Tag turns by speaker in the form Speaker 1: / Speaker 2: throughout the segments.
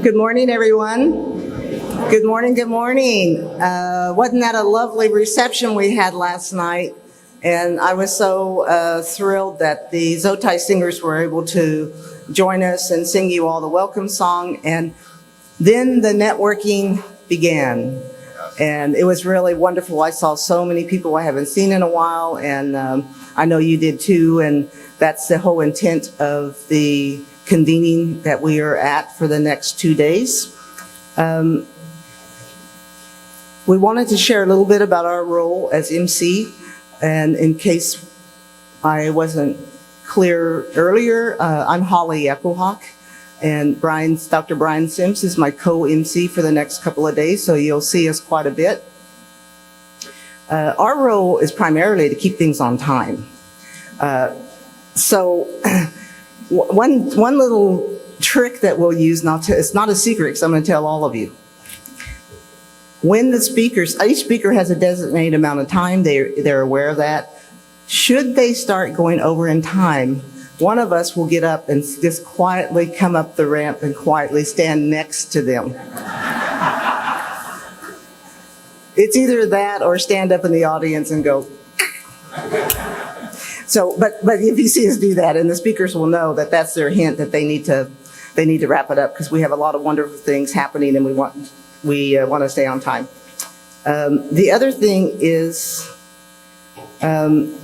Speaker 1: Good morning, everyone. Good morning, good morning. Wasn't that a lovely reception we had last night? And I was so thrilled that the Zotai singers were able to join us and sing you all the welcome song. And then the networking began. And it was really wonderful. I saw so many people I haven't seen in a while, and I know you did too. And that's the whole intent of the convening that we are at for the next 2 days. We wanted to share a little bit about our role as MC, and in case I wasn't clear earlier, I'm Holly Eckelhawk, and Dr. Brian Sims is my co-MC for the next couple of days, so you'll see us quite a bit. Our role is primarily to keep things on time. So one little trick that we'll use, it's not a secret because I'm going to tell all of you. When the speakers, each speaker has a designated amount of time, they're aware of that. Should they start going over in time, one of us will get up and just quietly come up the ramp and quietly stand next to them. It's either that or stand up in the audience and go. So, but if you see us do that, and the speakers will know that that's their hint that they need to wrap it up, because we have a lot of wonderful things happening and we want to stay on time. The other thing is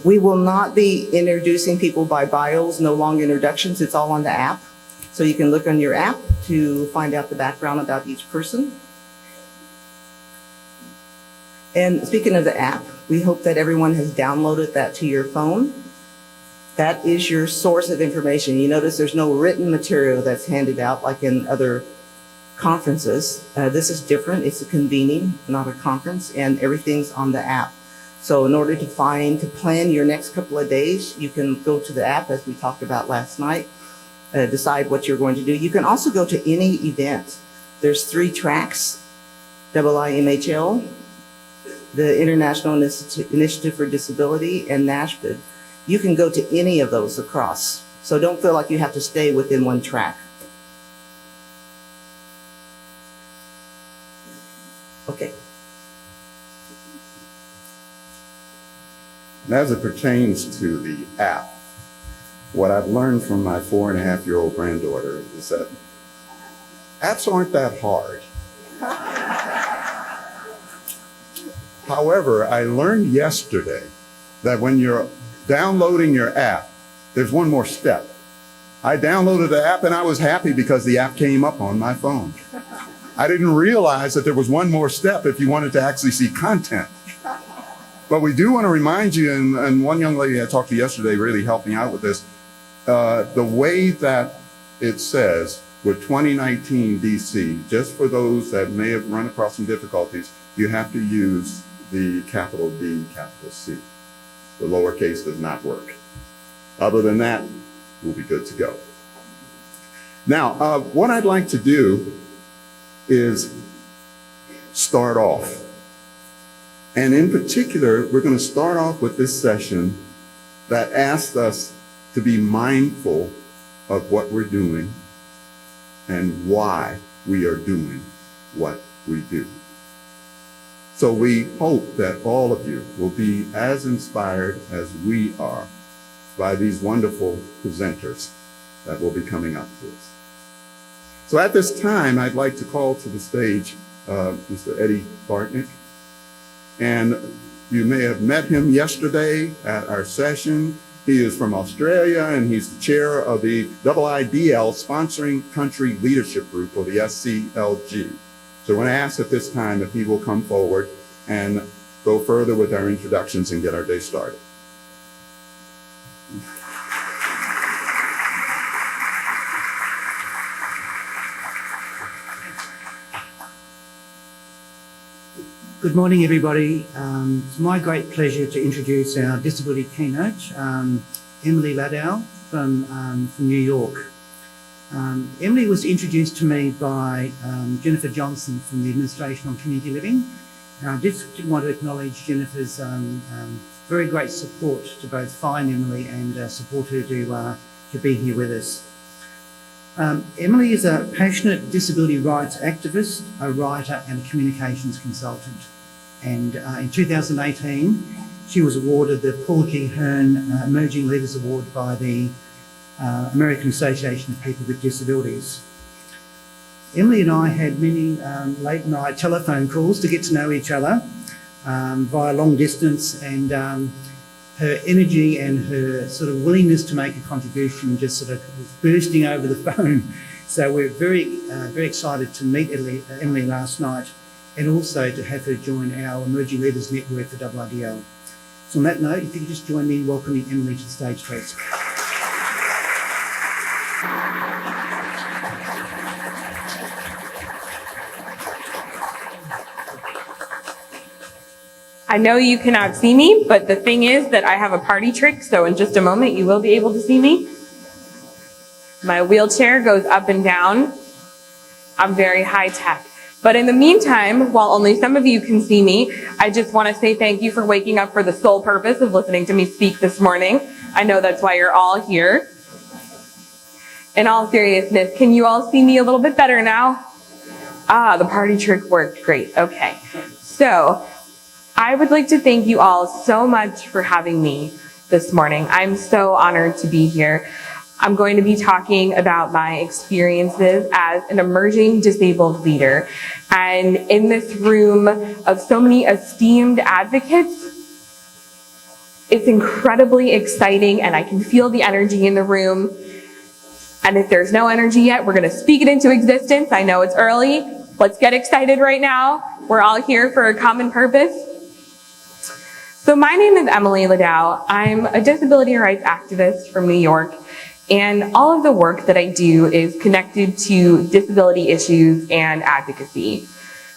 Speaker 1: we will not be introducing people by bios, no long introductions. It's all on the app. So you can look on your app to find out the background about each person. And speaking of the app, we hope that everyone has downloaded that to your phone. That is your source of information. You notice there's no written material that's handed out like in other conferences. This is different. It's a convening, not a conference, and everything's on the app. So in order to plan your next couple of days, you can go to the app, as we talked about last night, decide what you're going to do. You can also go to any event. There's 3 tracks, IIMHL, the International Initiative for Disability, and NASHBD. You can go to any of those across. So don't feel like you have to stay within one track. Okay.
Speaker 2: And as it pertains to the app, what I've learned from my 4.5-year-old granddaughter is that apps aren't that hard. However, I learned yesterday that when you're downloading your app, there's one more step. I downloaded the app and I was happy because the app came up on my phone. I didn't realize that there was one more step if you wanted to actually see content. But we do want to remind you, and one young lady I talked to yesterday really helped me out with this, the way that it says with 2019 DC, just for those that may have run across some difficulties, you have to use the capital D, capital C. The lowercase does not work. Other than that, we'll be good to go. Now, what I'd like to do is start off. And in particular, we're going to start off with this session that asks us to be mindful of what we're doing and why we are doing what we do. So we hope that all of you will be as inspired as we are by these wonderful presenters that will be coming up to us. So at this time, I'd like to call to the stage Mr. Eddie Bartnick. And you may have met him yesterday at our session. He is from Australia, and he's the chair of the IIDL Sponsoring Country Leadership Group, or the SCLG. So I want to ask at this time if he will come forward and go further with our introductions and get our day started.
Speaker 3: Good morning, everybody. It's my great pleasure to introduce our disability keynote, Emily Ladau from New York. Emily was introduced to me by Jennifer Johnson from the Administration on Community Living. I just want to acknowledge Jennifer's very great support to both find Emily and support her to be here with us. Emily is a passionate disability rights activist, a writer and a communications consultant. And in 2018, she was awarded the Paul G. Hearn Emerging Leaders Award by the American Association of People with Disabilities. Emily and I had many late night telephone calls to get to know each other via long distance, and her energy and her sort of willingness to make a contribution just sort of was bursting over the phone. So we're very excited to meet Emily last night, and also to have her join our Emerging Leaders Network for IIDL. So on that note, if you could just join me in welcoming Emily to the stage, please.
Speaker 4: I know you cannot see me, but the thing is that I have a party trick, so in just a moment you will be able to see me. My wheelchair goes up and down. I'm very high tech. But in the meantime, while only some of you can see me, I just want to say thank you for waking up for the sole purpose of listening to me speak this morning. I know that's why you're all here. In all seriousness, can you all see me a little bit better now? Ah, the party trick worked. Great. Okay. So, I would like to thank you all so much for having me this morning. I'm so honored to be here. I'm going to be talking about my experiences as an emerging disabled leader. And in this room of so many esteemed advocates, it's incredibly exciting, and I can feel the energy in the room. And if there's no energy yet, we're going to speak it into existence. I know it's early. Let's get excited right now. We're all here for a common purpose. So my name is Emily Ladau. I'm a disability rights activist from New York, and all of the work that I do is connected to disability issues and advocacy.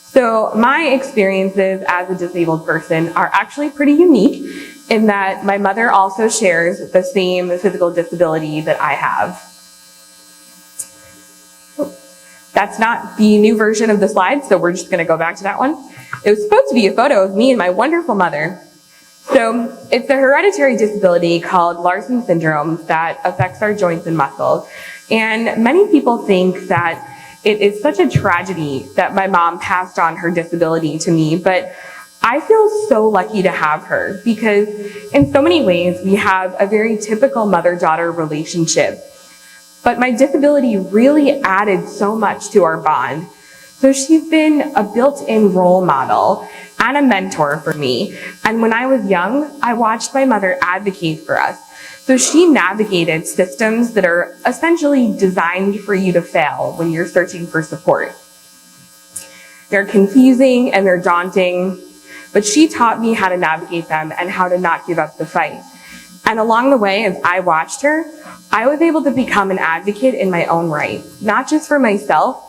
Speaker 4: So my experiences as a disabled person are actually pretty unique in that my mother also shares the same physical disability that I have. That's not the new version of the slide, so we're just going to go back to that one. It was supposed to be a photo of me and my wonderful mother. So it's a hereditary disability called Larsen syndrome that affects our joints and muscles. And many people think that it is such a tragedy that my mom passed on her disability to me, but I feel so lucky to have her because in so many ways we have a very typical mother-daughter relationship. But my disability really added so much to our bond. So she's been a built-in role model and a mentor for me. And when I was young, I watched my mother advocate for us. So she navigated systems that are essentially designed for you to fail when you're searching for support. They're confusing and they're daunting, but she taught me how to navigate them and how to not give up the fight. And along the way, as I watched her, I was able to become an advocate in my own right, not just for myself,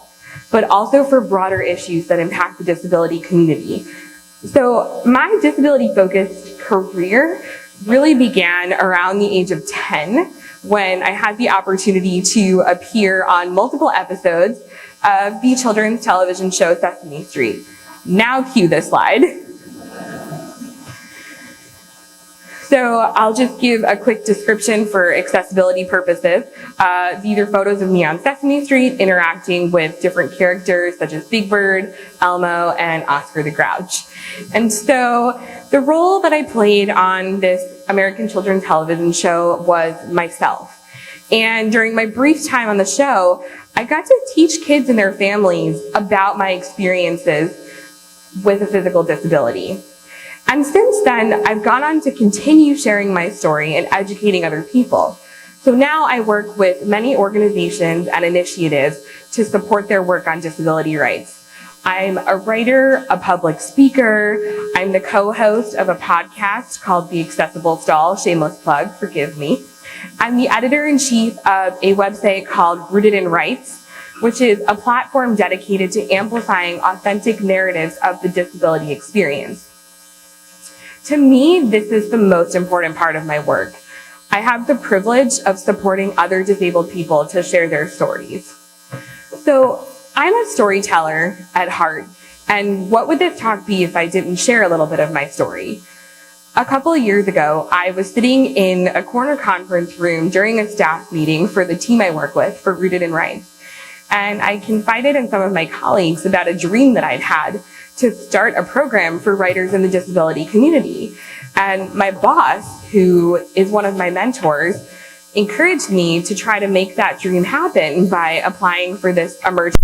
Speaker 4: but also for broader issues that impact the disability community. So my disability-focused career really began around the age of 10 when I had the opportunity to appear on multiple episodes of the children's television show Sesame Street. Now cue this slide. So I'll just give a quick description for accessibility purposes. These are photos of me on Sesame Street interacting with different characters such as Big Bird, Elmo, and Oscar the Grouch. And so the role that I played on this American children's television show was myself. And during my brief time on the show, I got to teach kids and their families about my experiences with a physical disability. And since then, I've gone on to continue sharing my story and educating other people. So now I work with many organizations and initiatives to support their work on disability rights. I'm a writer, a public speaker. I'm the co-host of a podcast called The Accessible Stall, shameless plug, forgive me. I'm the editor-in-chief of a website called Rooted in Rights, which is a platform dedicated to amplifying authentic narratives of the disability experience. To me, this is the most important part of my work. I have the privilege of supporting other disabled people to share their stories. So I'm a storyteller at heart, and what would this talk be if I didn't share a little bit of my story? A couple of years ago, I was sitting in a corner conference room during a staff meeting for the team I work with for Rooted in Rights. And I confided in some of my colleagues about a dream that I'd had to start a program for writers in the disability community. And my boss, who is one of my mentors, encouraged me to try to make that dream happen by applying for this emergency.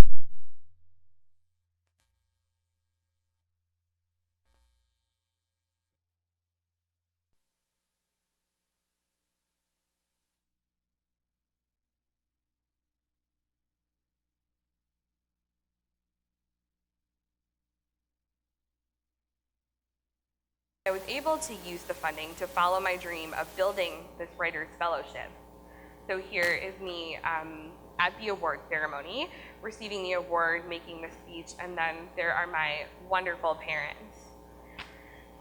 Speaker 4: I was able to use the funding to follow my dream of building this Writers Fellowship. So here is me at the award ceremony, receiving the award, making the speech, and then there are my wonderful parents.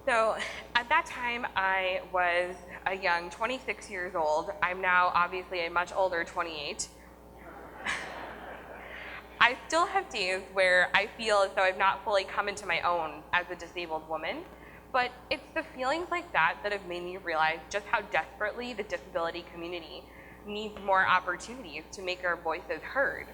Speaker 4: So at that time, I was a young 26 years old. I'm now obviously a much older 28. I still have days where I feel as though I've not fully come into my own as a disabled woman. But it's the feelings like that that have made me realize just how desperately the disability community needs more opportunities to make our voices heard.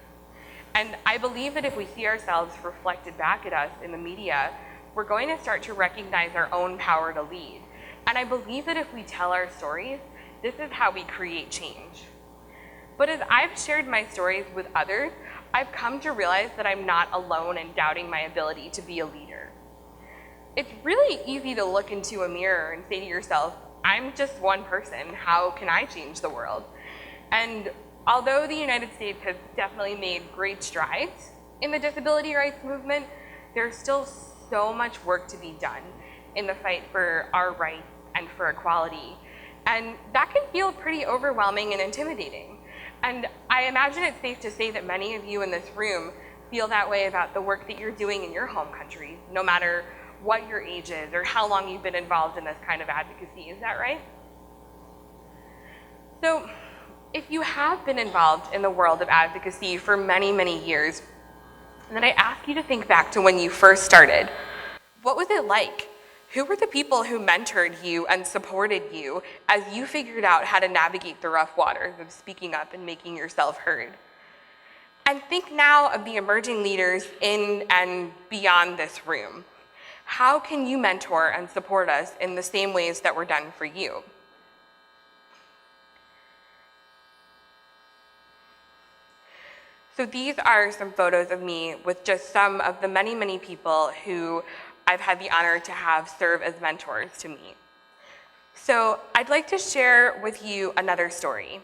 Speaker 4: And I believe that if we see ourselves reflected back at us in the media, we're going to start to recognize our own power to lead. And I believe that if we tell our stories, this is how we create change. But as I've shared my stories with others, I've come to realize that I'm not alone in doubting my ability to be a leader. It's really easy to look into a mirror and say to yourself, I'm just one person, how can I change the world? And although the United States has definitely made great strides in the disability rights movement, there's still so much work to be done in the fight for our rights and for equality. And that can feel pretty overwhelming and intimidating. And I imagine it's safe to say that many of you in this room feel that way about the work that you're doing in your home country, no matter what your age is or how long you've been involved in this kind of advocacy. Is that right? So if you have been involved in the world of advocacy for many, many years, then I ask you to think back to when you first started. What was it like? Who were the people who mentored you and supported you as you figured out how to navigate the rough waters of speaking up and making yourself heard? And think now of the emerging leaders in and beyond this room. How can you mentor and support us in the same ways that were done for you? So these are some photos of me with just some of the many, many people who I've had the honor to have serve as mentors to me. So I'd like to share with you another story.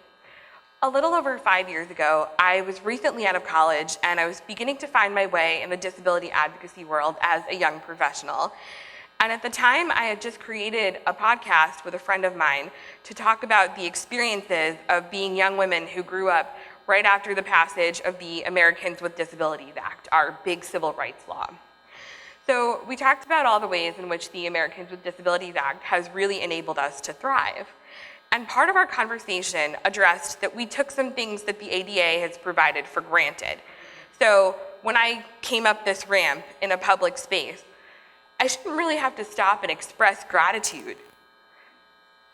Speaker 4: A little over 5 years ago, I was recently out of college and I was beginning to find my way in the disability advocacy world as a young professional. And at the time, I had just created a podcast with a friend of mine to talk about the experiences of being young women who grew up right after the passage of the Americans with Disabilities Act, our big civil rights law. So we talked about all the ways in which the Americans with Disabilities Act has really enabled us to thrive. And part of our conversation addressed that we took some things that the ADA has provided for granted. So when I came up this ramp in a public space, I shouldn't really have to stop and express gratitude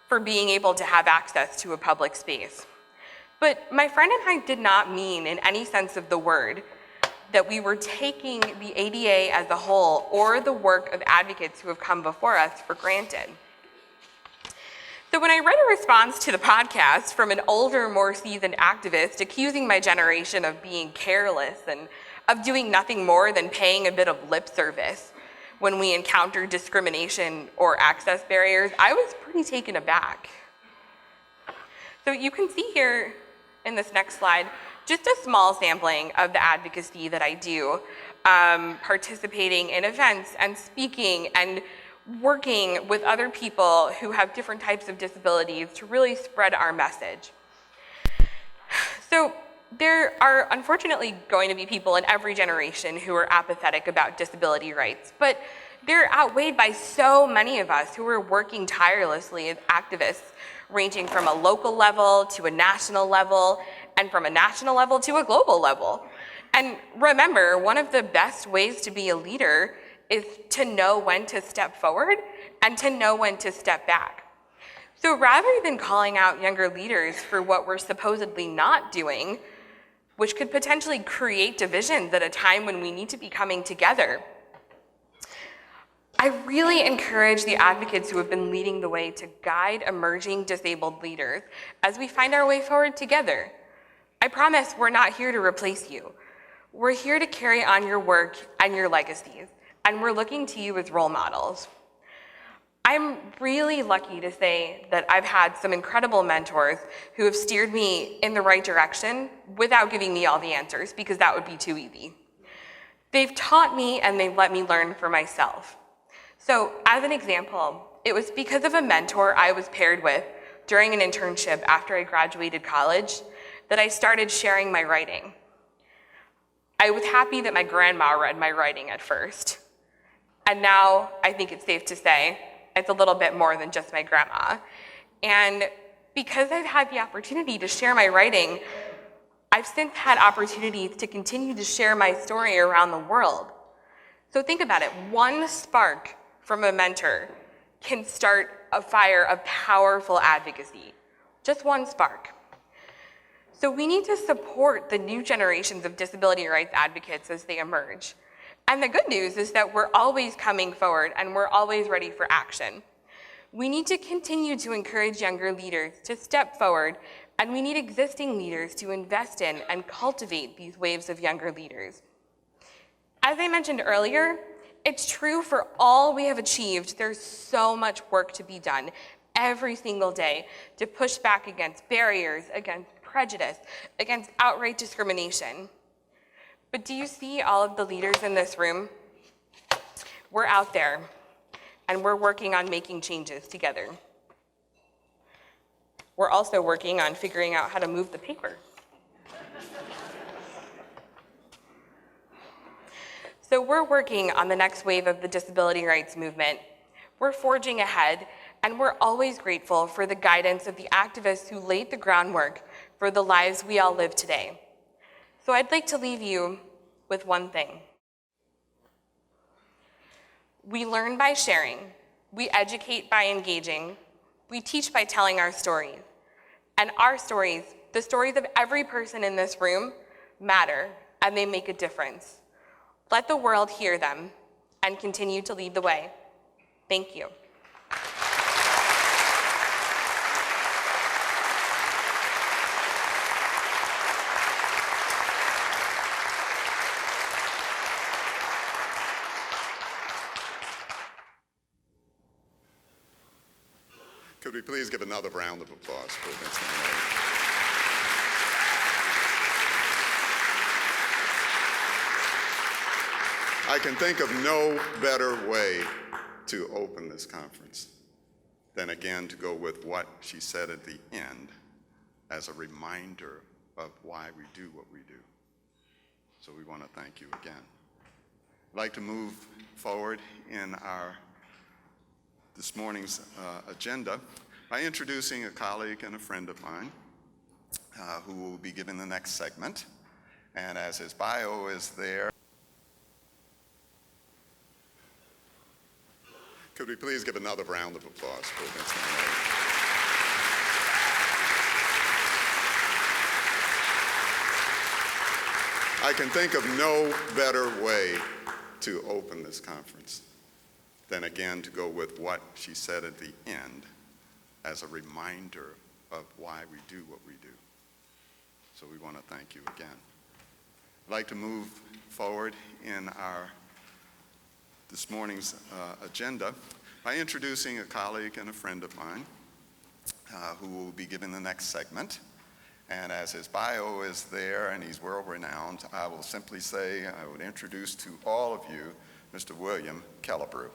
Speaker 4: for being able to have access to a public space. But my friend and I did not mean in any sense of the word that we were taking the ADA as a whole or the work of advocates who have come before us for granted. So when I read a response to the podcast from an older, more seasoned activist accusing my generation of being careless and of doing nothing more than paying a bit of lip service when we encounter discrimination or access barriers, I was pretty taken aback. So you can see here in this next slide, just a small sampling of the advocacy that I do, participating in events and speaking and working with other people who have different types of disabilities to really spread our message. So there are unfortunately going to be people in every generation who are apathetic about disability rights, but they're outweighed by so many of us who are working tirelessly as activists, ranging from a local level to a national level, and from a national level to a global level. And remember, one of the best ways to be a leader is to know when to step forward and to know when to step back. So rather than calling out younger leaders for what we're supposedly not doing, which could potentially create divisions at a time when we need to be coming together, I really encourage the advocates who have been leading the way to guide emerging disabled leaders as we find our way forward together. I promise we're not here to replace you. We're here to carry on your work and your legacies, and we're looking to you as role models. I'm really lucky to say that I've had some incredible mentors who have steered me in the right direction without giving me all the answers, because that would be too easy. They've taught me and they've let me learn for myself. So as an example, it was because of a mentor I was paired with during an internship after I graduated college that I started sharing my writing. I was happy that my grandma read my writing at first. And now I think it's safe to say it's a little bit more than just my grandma. And because I've had the opportunity to share my writing, I've since had opportunities to continue to share my story around the world. So think about it, one spark from a mentor can start a fire of powerful advocacy. Just one spark. So we need to support the new generations of disability rights advocates as they emerge. And the good news is that we're always coming forward and we're always ready for action. We need to continue to encourage younger leaders to step forward, and we need existing leaders to invest in and cultivate these waves of younger leaders. As I mentioned earlier, it's true for all we have achieved. There's so much work to be done every single day to push back against barriers, against prejudice, against outright discrimination. But do you see all of the leaders in this room? We're out there, and we're working on making changes together. We're also working on figuring out how to move the paper. So we're working on the next wave of the disability rights movement. We're forging ahead, and we're always grateful for the guidance of the activists who laid the groundwork for the lives we all live today. So I'd like to leave you with one thing. We learn by sharing, we educate by engaging, we teach by telling our stories. And our stories, the stories of every person in this room, matter, and they make a difference. Let the world hear them and continue to lead the way. Thank you.
Speaker 2: Could we please give another round of applause for Vincent? I can think of no better way to open this conference than again to go with what she said at the end as a reminder of why we do what we do. So we want to thank you again. I'd like to move forward in this morning's agenda by introducing a colleague and a friend of mine who will be giving the next segment. And as his bio is there, could we please give another round of applause for Vincent? I can think of no better way to open this conference than again to go with what she said at the end as a reminder of why we do what we do. So we want to thank you again. I'd like to move forward in this morning's agenda by introducing a colleague and a friend of mine who will be giving the next segment. And as his bio is there and he's world-renowned, I will simply say I would introduce to all of you Mr. William Kellibrew.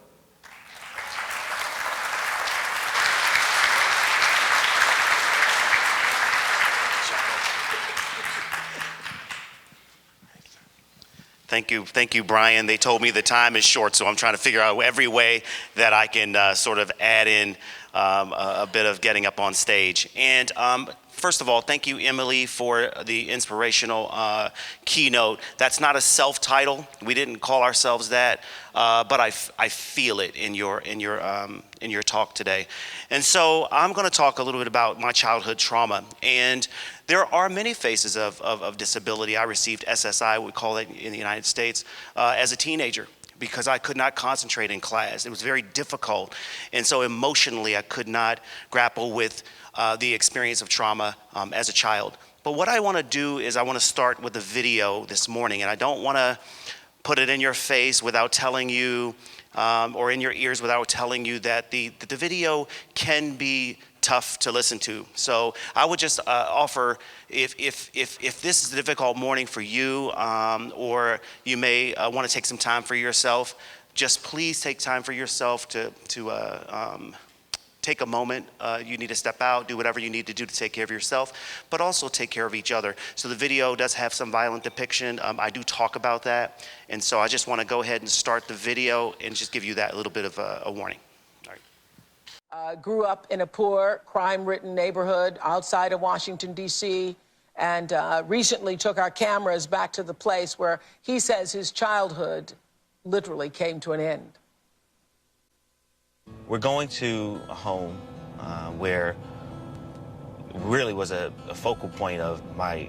Speaker 5: Thank you, Brian. They told me the time is short, so I'm trying to figure out every way that I can sort of add in a bit of getting up on stage. And First of all, thank you, Emily, for the inspirational keynote. That's not a self-title. We didn't call ourselves that, but I feel it in your talk today. And so I'm going to talk a little bit about my childhood trauma. And there are many phases of disability. I received SSI, we call it in the United States, as a teenager, because I could not concentrate in class. It was very difficult. And so emotionally, I could not grapple with the experience of trauma as a child. But what I want to do is I want to start with a video this morning, and I don't want to put it in your face without telling you, or in your ears without telling you that the video can be tough to listen to. So I would just offer, if this is a difficult morning for you, or you may want to take some time for yourself, just please take time for yourself to take a moment. You need to step out, do whatever you need to do to take care of yourself, but also take care of each other. So the video does have some violent depiction. I do talk about that. And so I just want to go ahead and start the video and just give you that little bit of a warning.
Speaker 6: Grew up in a poor, crime-ridden neighborhood outside of Washington, D.C., and recently took our cameras back to the place where he says his childhood literally came to an end.
Speaker 7: We're going to a home where really was a focal point of my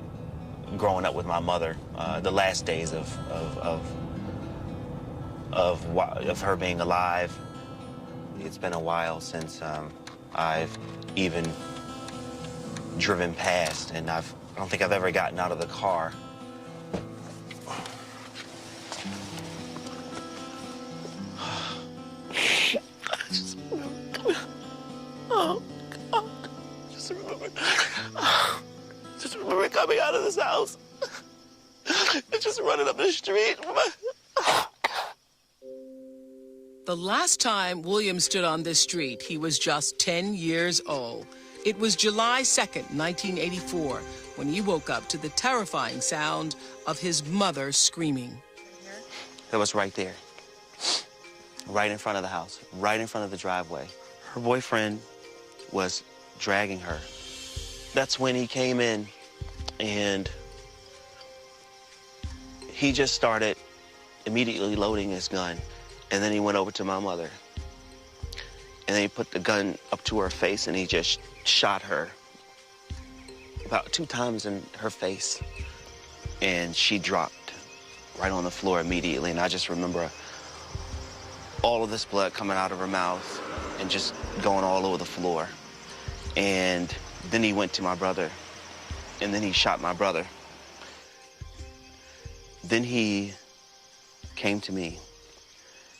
Speaker 7: growing up with my mother, the last days of her being alive. It's been a while since I've even driven past, and I don't think I've ever gotten out of the car. Oh, God. Just remember coming out of this house and just running up the street.
Speaker 6: The last time William stood on this street, he was just 10 years old. It was July 2nd, 1984, when he woke up to the terrifying sound of his mother screaming.
Speaker 7: It was right there, right in front of the house, right in front of the driveway. Her boyfriend was dragging her. That's when he came in, and he just started immediately loading his gun. And then he went over to my mother, and then he put the gun up to her face, and he just shot her about 2 times in her face. And she dropped right on the floor immediately. And I just remember all of this blood coming out of her mouth and just going all over the floor. And then he went to my brother, and then he shot my brother. Then he came to me,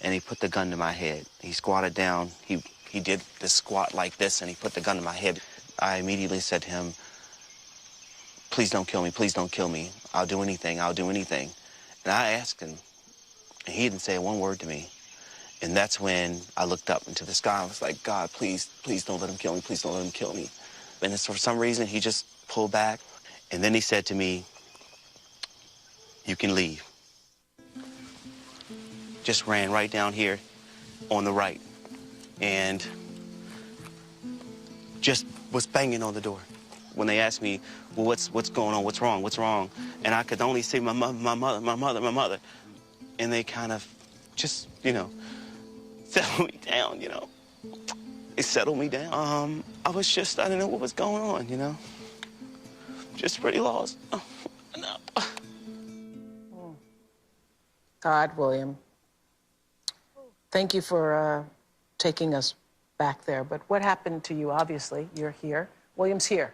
Speaker 7: and he put the gun to my head. He squatted down. He did the squat like this, and he put the gun to my head. I immediately said to him, "Please don't kill me. Please don't kill me. I'll do anything. I'll do anything." And I asked him, and he didn't say one word to me. And that's when I looked up into the sky. I was like, "God, please, please don't let him kill me. Please don't let him kill me." And for some reason, he just pulled back. And then he said to me, "You can leave." Just ran right down here on the right, and just was banging on the door. When they asked me, "Well, what's going on? What's wrong? What's wrong?" And I could only say, my mother. And they kind of just, settled me down, They settled me down. I didn't know what was going on, Just pretty lost. No.
Speaker 6: God, William, thank you for taking us back there. But what happened to you? Obviously, you're here. William's here.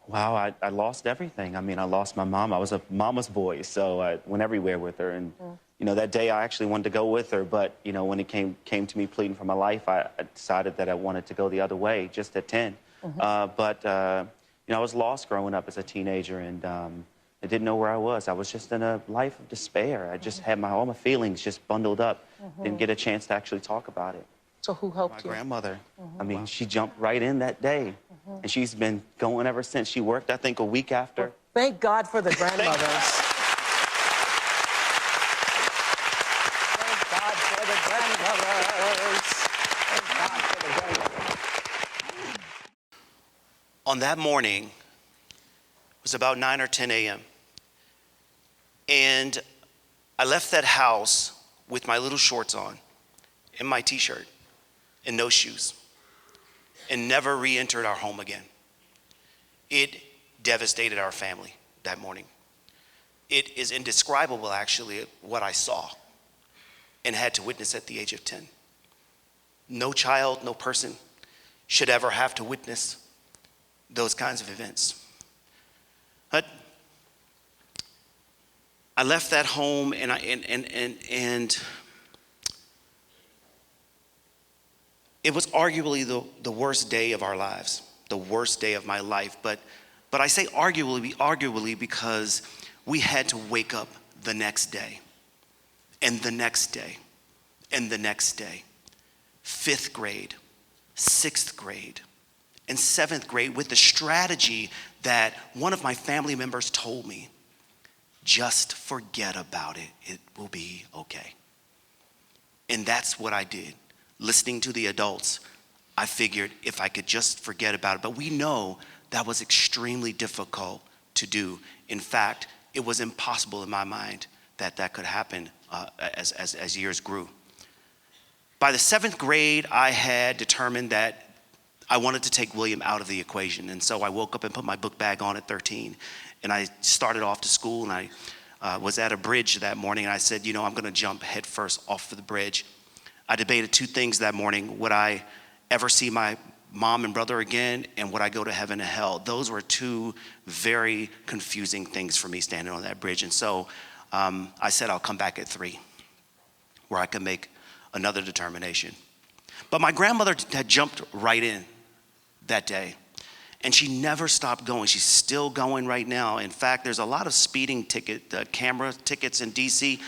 Speaker 7: Wow, I lost everything. I mean, I lost my mom. I was a mama's boy, so I went everywhere with her. And, that day I actually wanted to go with her, but, when it came to me pleading for my life, I decided that I wanted to go the other way, just at 10. But I was lost growing up as a teenager, and I didn't know where I was. I was just in a life of despair. I just had all my feelings just bundled up. Didn't get a chance to actually talk about it.
Speaker 6: So who helped you?
Speaker 7: My grandmother. I mean, she jumped right in that day. And she's been going ever since. She worked, I think, a week after.
Speaker 6: Well, thank God for the grandmothers. Thank God for the grandmothers. Thank God for the grandmothers.
Speaker 5: On that morning, It was about 9 or 10 a.m. And I left that house with my little shorts on and my t-shirt and no shoes and never re-entered our home again. It devastated our family that morning. It is indescribable, actually, what I saw and had to witness at the age of 10. No child, no person should ever have to witness those kinds of events. But I left that home and it was arguably the worst day of our lives, the worst day of my life. But I say arguably because we had to wake up the next day and the next day and the next day. 5th grade, 6th grade, and 7th grade with the strategy that one of my family members told me, just forget about it. It will be okay. And that's what I did. Listening to the adults, I figured if I could just forget about it. But we know that was extremely difficult to do. In fact, it was impossible in my mind that could happen as years grew. By the 7th grade, I had determined that I wanted to take William out of the equation. And so I woke up and put my book bag on at 13. And I started off to school, and I was at a bridge that morning. And I said, I'm going to jump headfirst off of the bridge. I debated 2 things that morning. Would I ever see my mom and brother again? And would I go to heaven and hell? Those were 2 very confusing things for me standing on that bridge. And so I said, I'll come back at 3, where I could make another determination. But my grandmother had jumped right in that day, and she never stopped going. She's still going right now. In fact, there's a lot of speeding camera tickets in DC.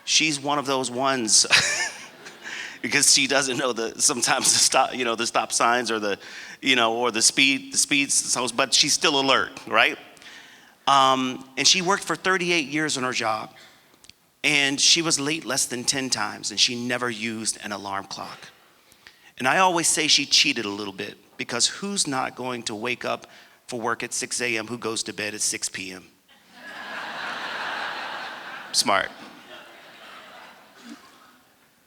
Speaker 5: She's one of those ones because she doesn't know sometimes the stop signs or the speed signs, but she's still alert, right? And she worked for 38 years on her job. And she was late less than 10 times, and she never used an alarm clock. And I always say she cheated a little bit, because who's not going to wake up for work at 6 a.m. who goes to bed at 6 p.m.? Smart.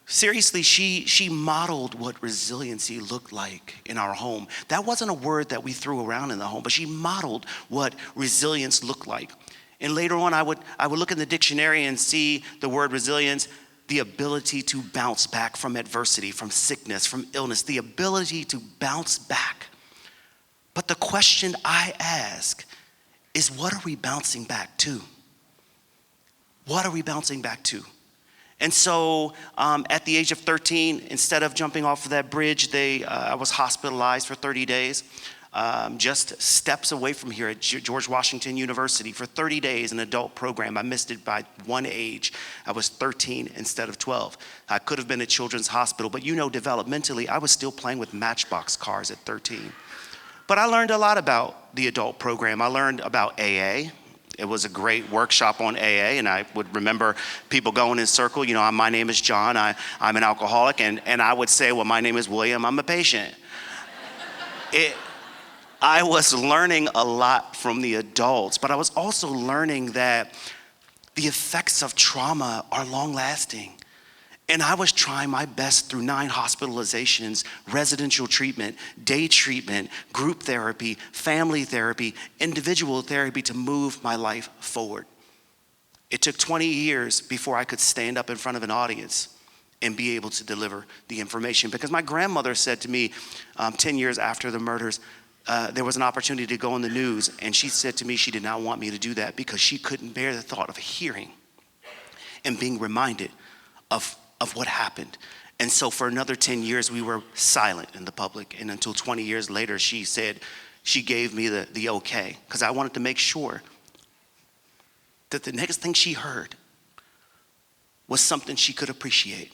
Speaker 5: Seriously, she modeled what resiliency looked like in our home. That wasn't a word that we threw around in the home, but she modeled what resilience looked like. And later on, I would look in the dictionary and see the word resilience, the ability to bounce back from adversity, from sickness, from illness, the ability to bounce back. But the question I ask is, what are we bouncing back to? What are we bouncing back to? And so at the age of 13, instead of jumping off of that bridge, I was hospitalized for 30 days. Just steps away from here at George Washington University for 30 days, an adult program. I missed it by 1 age. I was 13 instead of 12. I could have been at Children's Hospital, but developmentally, I was still playing with Matchbox cars at 13. But I learned a lot about the adult program. I learned about AA. It was a great workshop on AA, and I would remember people going in circle. My name is John. I'm an alcoholic, and I would say, well, my name is William. I'm a patient. I was learning a lot from the adults, but I was also learning that the effects of trauma are long-lasting. And I was trying my best through 9 hospitalizations, residential treatment, day treatment, group therapy, family therapy, individual therapy to move my life forward. It took 20 years before I could stand up in front of an audience and be able to deliver the information. Because my grandmother said to me 10 years after the murders, there was an opportunity to go in the news, and she said to me she did not want me to do that because she couldn't bear the thought of hearing and being reminded of what happened. And so for another 10 years, we were silent in the public. And until 20 years later, she said she gave me the okay, because I wanted to make sure that the next thing she heard was something she could appreciate.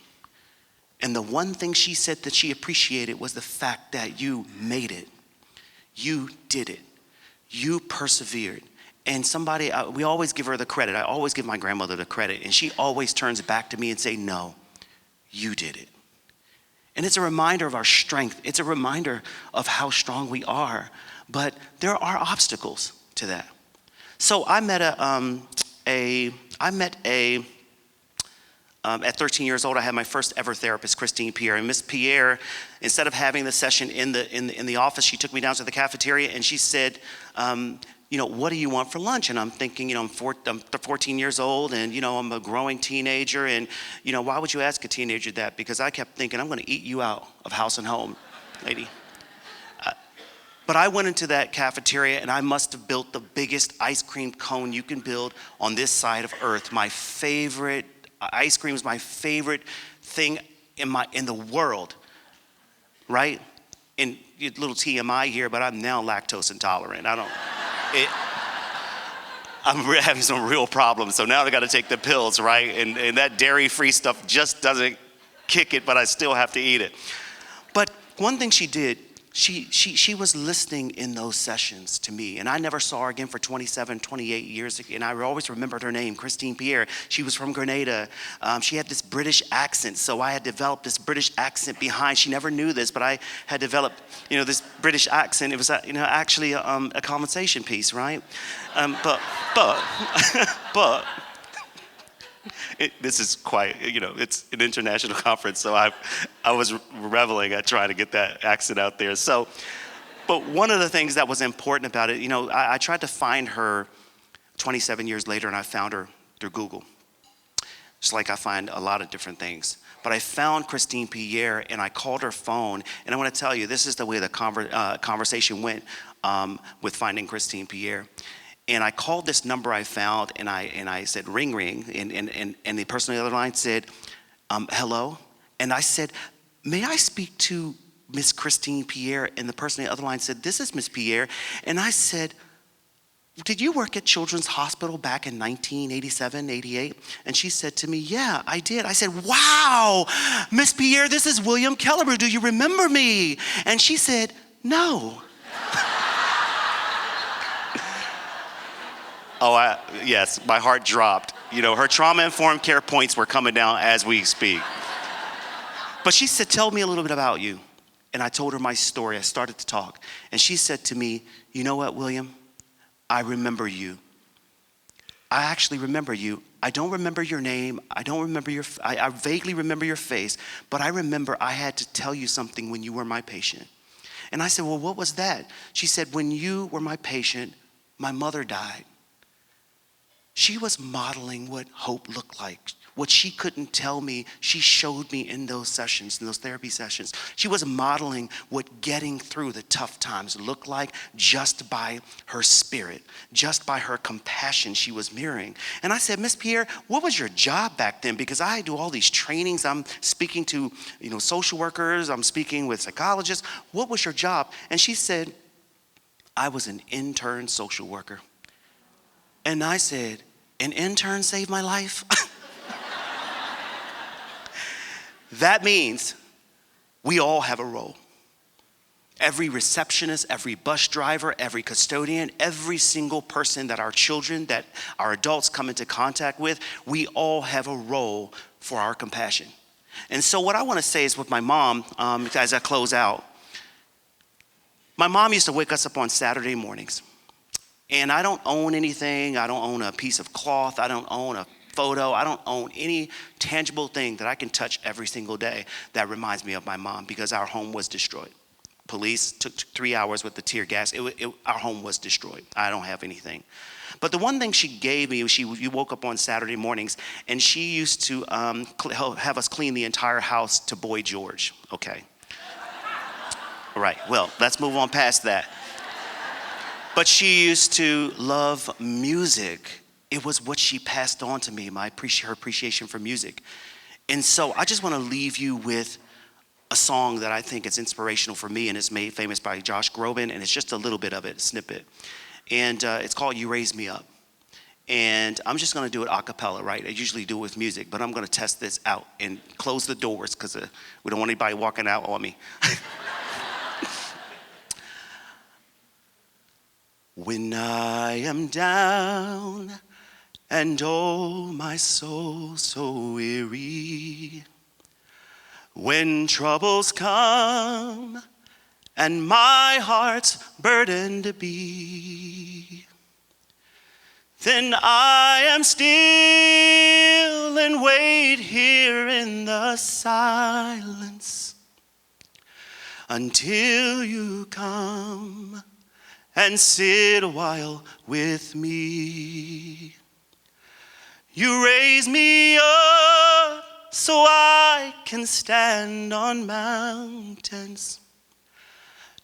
Speaker 5: And the one thing she said that she appreciated was the fact that you made it. You did it. You persevered. And we always give her the credit. I always give my grandmother the credit. And she always turns it back to me and say, no, you did it. And it's a reminder of our strength. It's a reminder of how strong we are. But there are obstacles to that. So I met at 13 years old, I had my first ever therapist, Christine Pierre. And Miss Pierre, instead of having the session in the office, she took me down to the cafeteria and she said, what do you want for lunch? And I'm thinking, I'm 14 years old and, I'm a growing teenager. And, why would you ask a teenager that? Because I kept thinking, I'm going to eat you out of house and home, lady. But I went into that cafeteria and I must have built the biggest ice cream cone you can build on this side of earth. My favorite ice cream is my favorite thing in the world, right? And a little TMI here, but I'm now lactose intolerant. I'm having some real problems, so now I got to take the pills, right? And that dairy-free stuff just doesn't kick it, but I still have to eat it. But one thing she did, she was listening in those sessions to me, and I never saw her again for 27, 28 years, and I always remembered her name, Christine Pierre. She was from Grenada. She had this British accent, so I had developed this British accent behind. She never knew this, but I had developed, this British accent. It was, actually a conversation piece, right? But this is quite, it's an international conference, so I was reveling at trying to get that accent out there. So, but one of the things that was important about it, I tried to find her 27 years later, and I found her through Google. Just like I find a lot of different things. But I found Christine Pierre, and I called her phone, and I want to tell you, this is the way the conversation went with finding Christine Pierre. And I called this number I found, and I said, ring, ring. And the person on the other line said, hello. And I said, may I speak to Miss Christine Pierre? And the person on the other line said, this is Miss Pierre. And I said, did you work at Children's Hospital back in 1987, 88? And she said to me, yeah, I did. I said, wow, Miss Pierre, this is William Kellibrew. Do you remember me? And she said, no. Oh, yes, my heart dropped. Her trauma-informed care points were coming down as we speak. But she said, tell me a little bit about you. And I told her my story. I started to talk. And she said to me, you know what, William? I remember you. I actually remember you. I don't remember your name. I vaguely remember your face. But I remember I had to tell you something when you were my patient. And I said, well, what was that? She said, when you were my patient, my mother died. She was modeling what hope looked like. What she couldn't tell me, she showed me in those sessions, in those therapy sessions. She was modeling what getting through the tough times looked like just by her spirit, just by her compassion she was mirroring. And I said, Miss Pierre, what was your job back then? Because I do all these trainings. I'm speaking to, social workers. I'm speaking with psychologists. What was your job? And she said, I was an intern social worker. And I said, an intern saved my life? That means we all have a role. Every receptionist, every bus driver, every custodian, every single person that our children, that our adults come into contact with, we all have a role for our compassion. And so what I want to say is with my mom, as I close out, my mom used to wake us up on Saturday mornings. And I don't own anything. I don't own a piece of cloth. I don't own a photo. I don't own any tangible thing that I can touch every single day that reminds me of my mom, because our home was destroyed. Police took 3 hours with the tear gas. Our home was destroyed. I don't have anything. But the one thing she gave me was you woke up on Saturday mornings, and she used to have us clean the entire house to Boy George. Okay. All right. Well, let's move on past that. But she used to love music. It was what she passed on to me, her appreciation for music. And so I just want to leave you with a song that I think is inspirational for me, and it's made famous by Josh Groban, and it's just a little bit of it, a snippet. And it's called You Raise Me Up. And I'm just going to do it a cappella, right? I usually do it with music, but I'm going to test this out and close the doors because we don't want anybody walking out on me. When I am down and oh, my soul so weary, when troubles come and my heart's burdened be, then I am still and wait here in the silence until you come and sit a while with me. You raise me up so I can stand on mountains.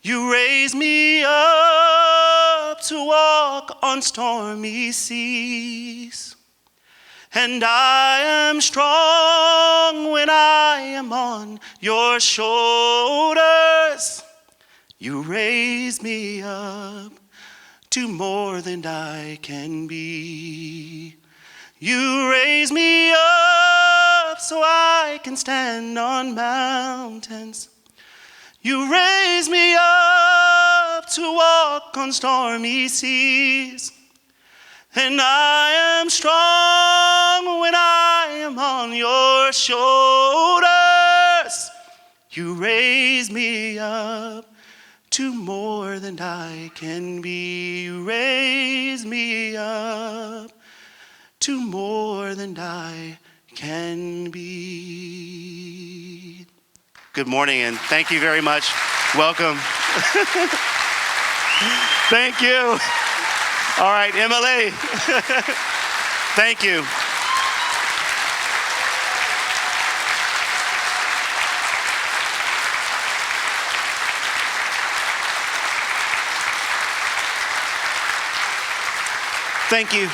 Speaker 5: You raise me up to walk on stormy seas. And I am strong when I am on your shoulders. You raise me up to more than I can be. You raise me up so I can stand on mountains. You raise me up to walk on stormy seas. And I am strong when I am on your shoulders. You raise me up to more than I can be. You raise me up to more than I can be. Good morning and thank you very much. Welcome. Thank you. All right, MLA. Thank you. Thank you.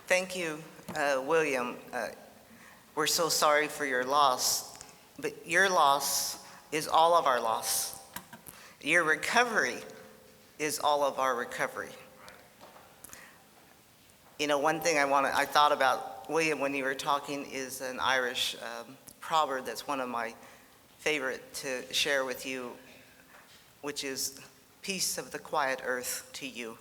Speaker 1: Thank you, William. We're so sorry for your loss, but your loss is all of our loss. Your recovery is all of our recovery. You know, one thing I thought about, William, when you were talking is an Irish proverb that's one of my favorite to share with you, which is, peace of the quiet earth to you.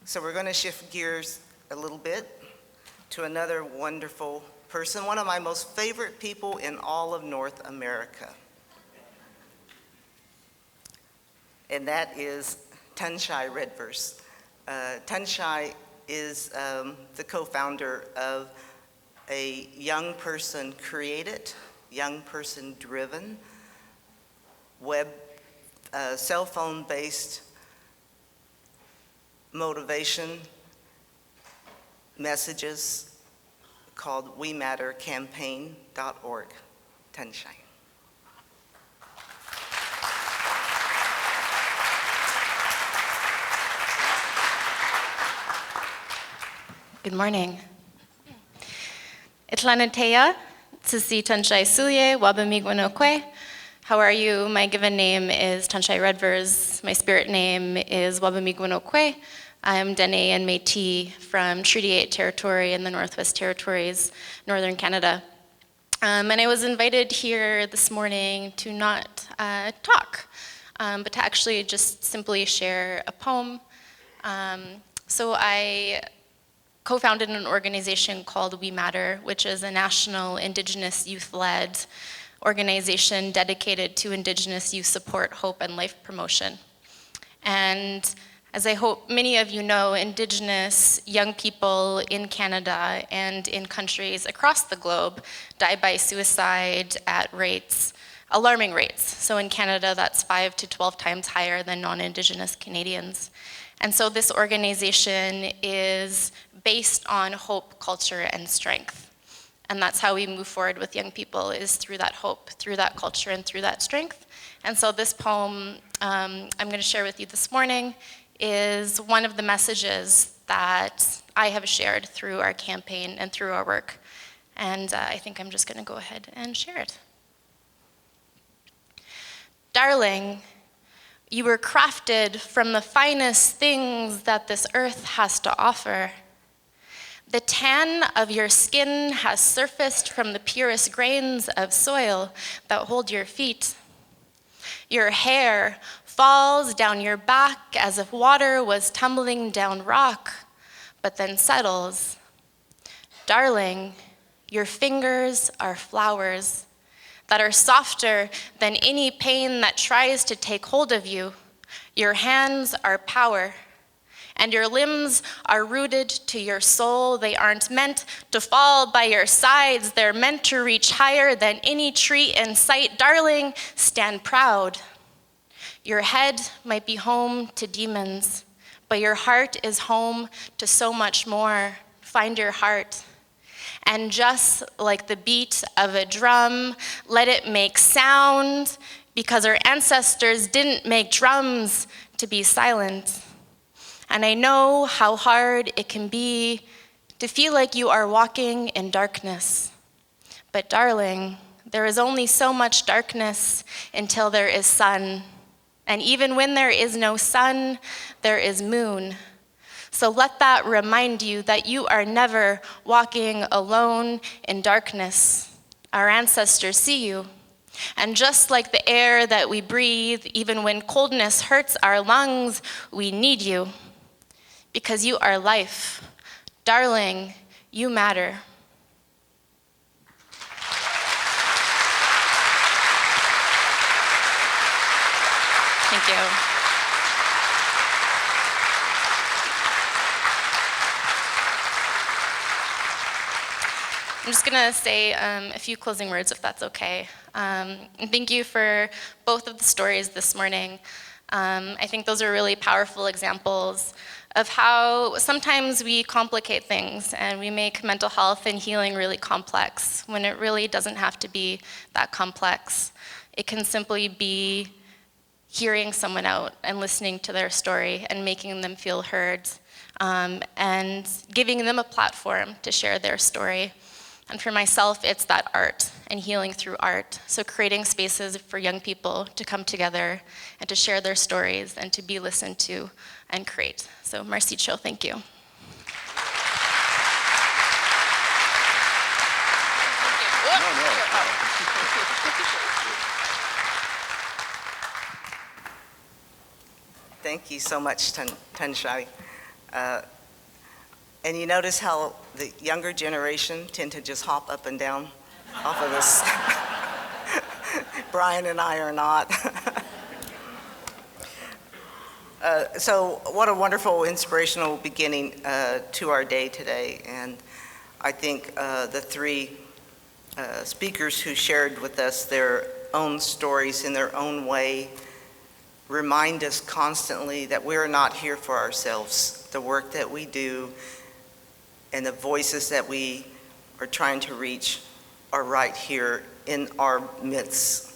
Speaker 1: So we're going to shift gears a little bit to another wonderful person, one of my most favorite people in all of North America. And that is Tunchai Redvers. Tunchai is the co-founder of a young person created, young person driven, web, cell phone based motivation messages called WeMatterCampaign.org. Tunchai.
Speaker 8: Good morning. Itlanatea, Tsisi Tunchai Sulye, Wabamigwanokwe. How are you? My given name is Tunchai Redvers. My spirit name is Wabamigwanokwe. I am Dene and Métis from Treaty 8 territory in the Northwest Territories, Northern Canada. And I was invited here this morning to not talk, but to actually just simply share a poem. So I co-founded an organization called We Matter, which is a national Indigenous youth-led organization dedicated to Indigenous youth support, hope, and life promotion. And As I hope many of you know, Indigenous young people in Canada and in countries across the globe die by suicide at alarming rates. So in Canada, that's 5 to 12 times higher than non-Indigenous Canadians. And so this organization is based on hope, culture, and strength. And that's how we move forward with young people, is through that hope, through that culture, and through that strength. And so this poem I'm going to share with you this morning is one of the messages that I have shared through our campaign and through our work. And I think I'm just going to go ahead and share it. Darling, you were crafted from the finest things that this earth has to offer. The tan of your skin has surfaced from the purest grains of soil that hold your feet. Your hair falls down your back as if water was tumbling down rock, but then settles. Darling, your fingers are flowers that are softer than any pain that tries to take hold of you. Your hands are power, and your limbs are rooted to your soul. They aren't meant to fall by your sides. They're meant to reach higher than any tree in sight. Darling, stand proud. Your head might be home to demons, but your heart is home to so much more. Find your heart. And just like the beat of a drum, let it make sound, because our ancestors didn't make drums to be silent. And I know how hard it can be to feel like you are walking in darkness. But darling, there is only so much darkness until there is sun. And even when there is no sun, there is moon. So let that remind you that you are never walking alone in darkness. Our ancestors see you. And just like the air that we breathe, even when coldness hurts our lungs, we need you. Because you are life. Darling, you matter. Thank you. I'm just going to say a few closing words, if that's okay. And thank you for both of the stories this morning. I think those are really powerful examples of how sometimes we complicate things and we make mental health and healing really complex when it really doesn't have to be that complex. It can simply be hearing someone out and listening to their story and making them feel heard, and giving them a platform to share their story. And for myself, it's that art and healing through art. So creating spaces for young people to come together and to share their stories and to be listened to and create. So Marcy Cho, thank you.
Speaker 1: Thank you so much, Tunchai. And you notice how the younger generation tend to just hop up and down off of this. Brian and I are not. So what a wonderful, inspirational beginning to our day today. And I think the three speakers who shared with us their own stories in their own way remind us constantly that we're not here for ourselves. The work that we do and the voices that we are trying to reach are right here in our midst.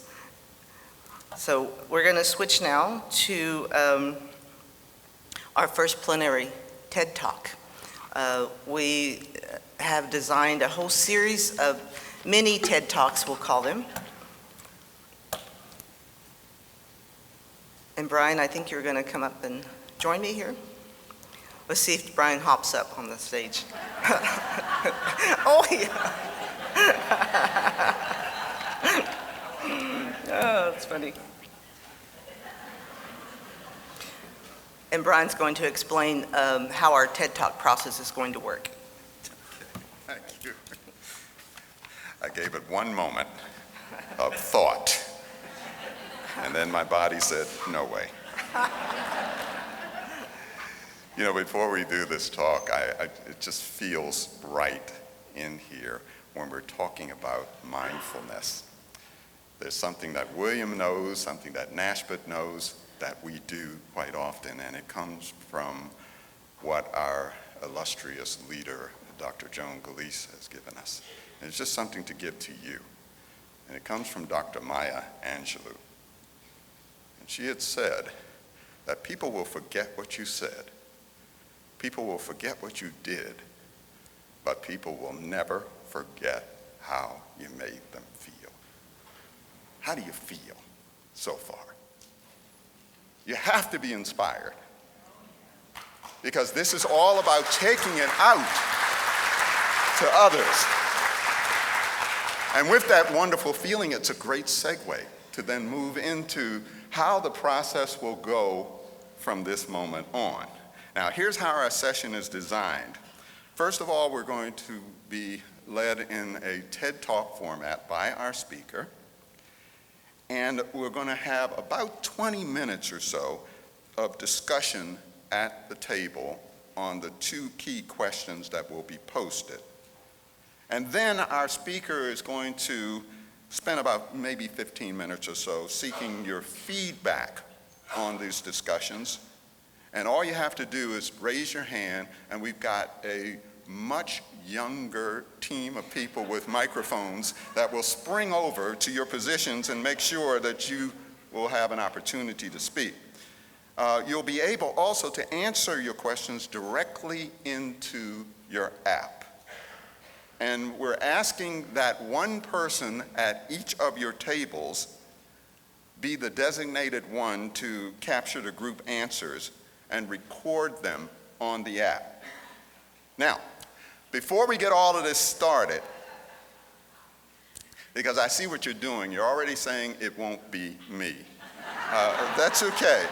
Speaker 1: So we're going to switch now to our first plenary TED Talk. We have designed a whole series of mini TED Talks, we'll call them. And Brian, I think you're going to come up and join me here. Let's see if Brian hops up on the stage. Oh, yeah. Oh, that's funny. And Brian's going to explain how our TED Talk process is going to work.
Speaker 2: Okay, thank you. I gave it one moment of thought, and then my body said, no way. Before we do this talk, it just feels right in here when we're talking about mindfulness. There's something that William knows, something that Nashbut knows, that we do quite often, and it comes from what our illustrious leader, Dr. Joan Gillese, has given us. And it's just something to give to you. And it comes from Dr. Maya Angelou. And she had said that people will forget what you said. People will forget what you did, but people will never forget how you made them feel. How do you feel so far? You have to be inspired, because this is all about taking it out to others. And with that wonderful feeling, it's a great segue to then move into how the process will go from this moment on. Now, here's how our session is designed. First of all, we're going to be led in a TED Talk format by our speaker. And we're going to have about 20 minutes or so of discussion at the table on the 2 key questions that will be posted. And then our speaker is going to spend about maybe 15 minutes or so seeking your feedback on these discussions. And all you have to do is raise your hand, and we've got a much younger team of people with microphones that will spring over to your positions and make sure that you will have an opportunity to speak. You'll be able also to answer your questions directly into your app. And we're asking that one person at each of your tables be the designated one to capture the group answers and record them on the app. Now, before we get all of this started, because I see what you're doing, you're already saying it won't be me. That's okay.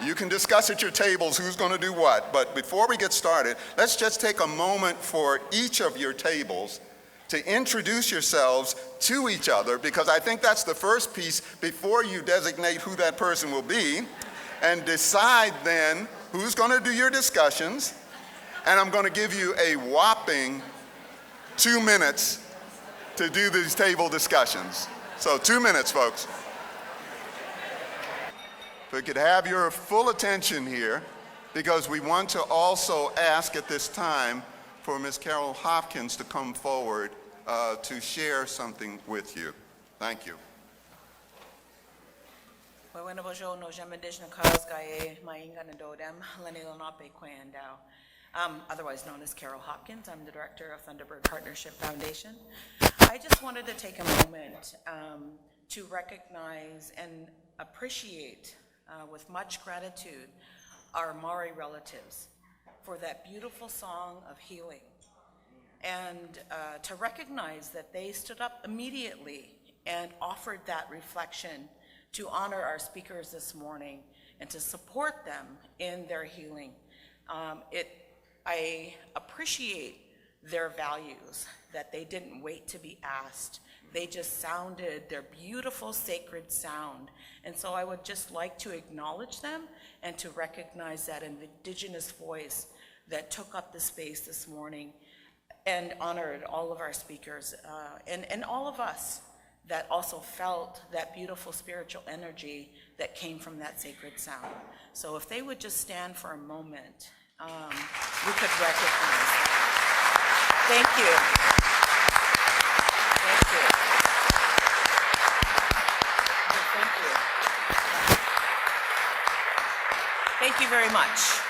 Speaker 2: You can discuss at your tables who's going to do what, but before we get started, let's just take a moment for each of your tables to introduce yourselves to each other, because I think that's the first piece before you designate who that person will be, and decide then who's going to do your discussions. And I'm going to give you a whopping 2 minutes to do these table discussions. So 2 minutes, folks. If we could have your full attention here, because we want to also ask at this time for Ms. Carol Hopkins to come forward to share something with you. Thank you.
Speaker 9: Otherwise known as Carol Hopkins. I'm the director of Thunderbird Partnership Foundation. I just wanted to take a moment to recognize and appreciate with much gratitude our Maori relatives for that beautiful song of healing, and to recognize that they stood up immediately and offered that reflection to honor our speakers this morning and to support them in their healing. I appreciate their values, that they didn't wait to be asked. They just sounded their beautiful sacred sound. And so I would just like to acknowledge them and to recognize that indigenous voice that took up the space this morning and honored all of our speakers and all of us that also felt that beautiful spiritual energy that came from that sacred sound. So if they would just stand for a moment, we could recognize that. Thank you. Thank you. Thank you very much.